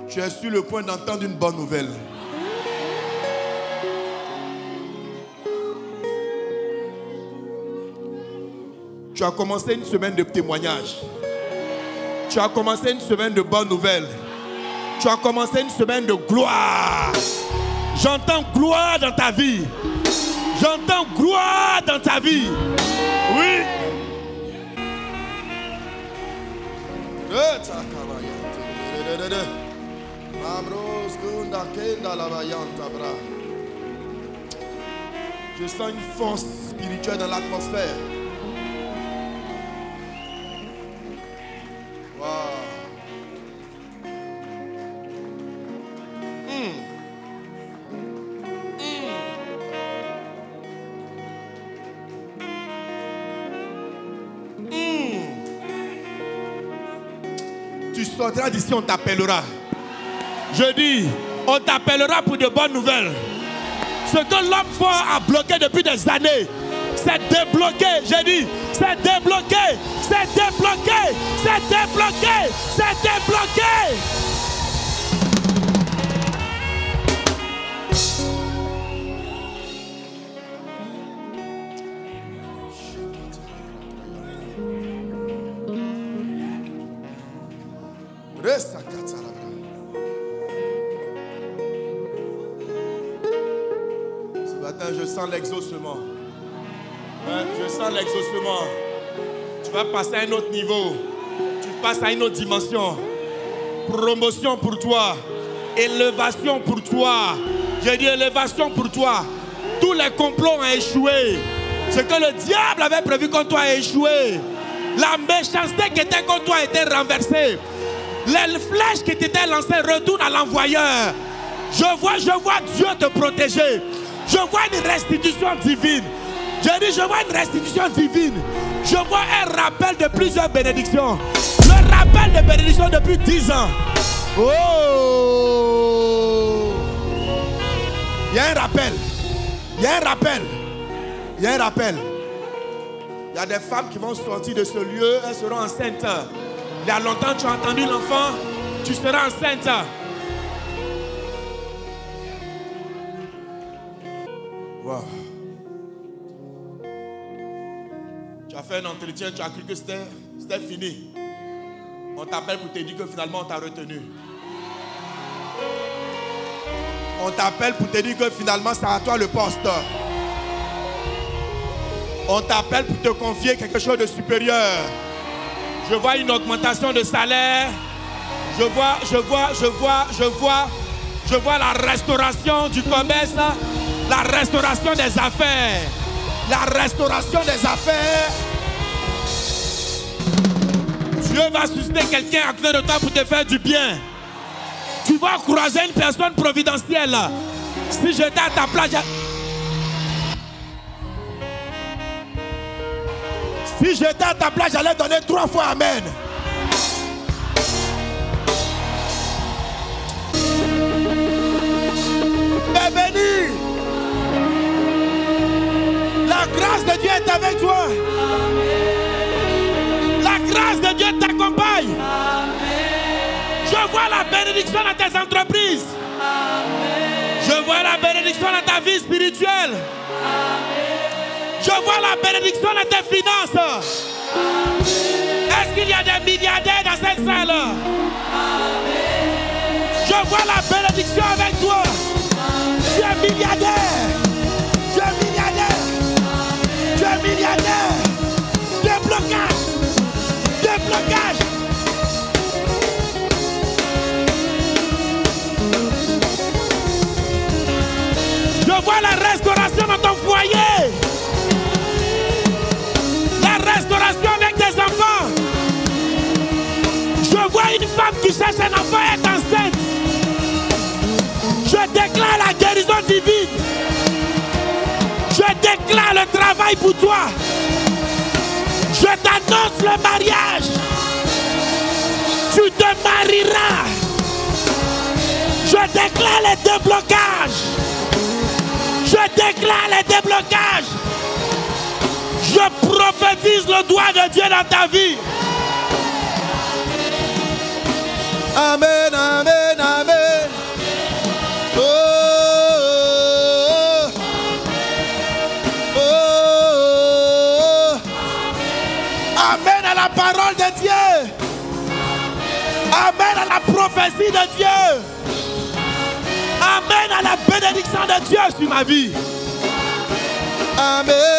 Tu es sur le point d'entendre une bonne nouvelle. Tu as commencé une semaine de témoignages. Tu as commencé une semaine de bonnes nouvelles. Tu as commencé une semaine de gloire. J'entends gloire dans ta vie. J'entends gloire dans ta vie. Oui. Je sens une force spirituelle dans l'atmosphère. Wow. Tu sortiras d'ici, on t'appellera. Je dis, on t'appellera pour de bonnes nouvelles. Ce que l'homme fort a bloqué depuis des années, c'est débloqué. J'ai dit, c'est débloqué. C'est débloqué. C'est débloqué. C'est débloqué. Ce matin, je sens l'exaucement. Ouais, je sens l'exaucement. Tu vas passer à un autre niveau. Tu passes à une autre dimension. Promotion pour toi. Élévation pour toi. J'ai dit élévation pour toi. Tous les complots ont échoué. Ce que le diable avait prévu contre toi a échoué. La méchanceté qui était contre toi a été renversée. Les flèches qui t'étaient lancées retournent à l'envoyeur. Je vois Dieu te protéger. Je vois une restitution divine. Je dis, je vois une restitution divine. Je vois un rappel de plusieurs bénédictions. Le rappel de bénédictions depuis 10 ans. Oh! Il y a un rappel. Il y a un rappel. Il y a un rappel. Il y a des femmes qui vont sortir de ce lieu. Elles seront enceintes. Il y a longtemps tu as entendu l'enfant. Tu seras enceinte. Wow. Tu as fait un entretien, tu as cru que c'était fini. On t'appelle pour te dire que finalement on t'a retenu. On t'appelle pour te dire que finalement c'est à toi le poste. On t'appelle pour te confier quelque chose de supérieur. Je vois une augmentation de salaire. Je vois la restauration du commerce, la restauration des affaires. La restauration des affaires. Dieu va susciter quelqu'un à côté de toi pour te faire du bien. Tu vas croiser une personne providentielle. Si j'étais à ta place, j'allais donner 3 fois amen. Mais béni. La grâce de Dieu est avec toi. La grâce de Dieu t'accompagne. Je vois la bénédiction dans tes entreprises. Je vois la bénédiction dans ta vie spirituelle. Je vois la bénédiction dans tes finances. Est-ce qu'il y a des milliardaires dans cette salle? Je vois la bénédiction avec toi. Tu es milliardaire. Tu es milliardaire. Tu es milliardaire. Déblocage. Déblocage. Je vois la restauration dans ton foyer. La restauration avec tes enfants. Je vois une femme qui cherche un enfant et est enceinte. Je déclare la guérison divine. Je déclare le travail pour toi. Je t'annonce le mariage. Tu te marieras. Je déclare les déblocages. Je déclare les déblocages. Je prophétise le doigt de Dieu dans ta vie. Amen, amen, amen. parole de Dieu. Amen à la prophétie de Dieu. Amen à la bénédiction de Dieu sur ma vie. Amen.